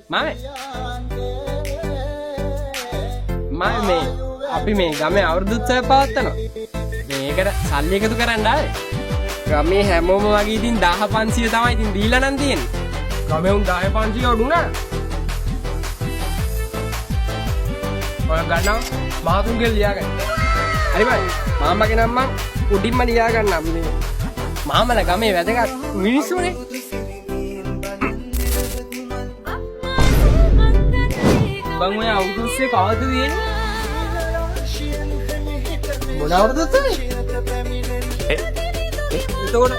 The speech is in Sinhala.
මම මේ අපි මේ ගමේ අවුරුදු උත්සවය පවත්වනවා. මේකට සල්ලි එකතු කරන්න ආවේ. ගමේ හැමෝම වගේ ඉතින් 10500 තමයි ඉතින් දීලා නම් තියෙන්නේ. ගමේ උන් 10500 අඩු නෑ. ඔය ගන්නවා මහතුන්ගේ ලියාගන්න. හරි බයි. මාමගේ නම් මං උඩින්ම ලියා ගන්න අපි මේ. මාමලා ගමේ වැදගත් මිනිස්සුනේ. බං ඔය අවුරුදු උත්සවේ කවද්ද තියෙන්නේ? මොන අවුරුදුද? එතකොට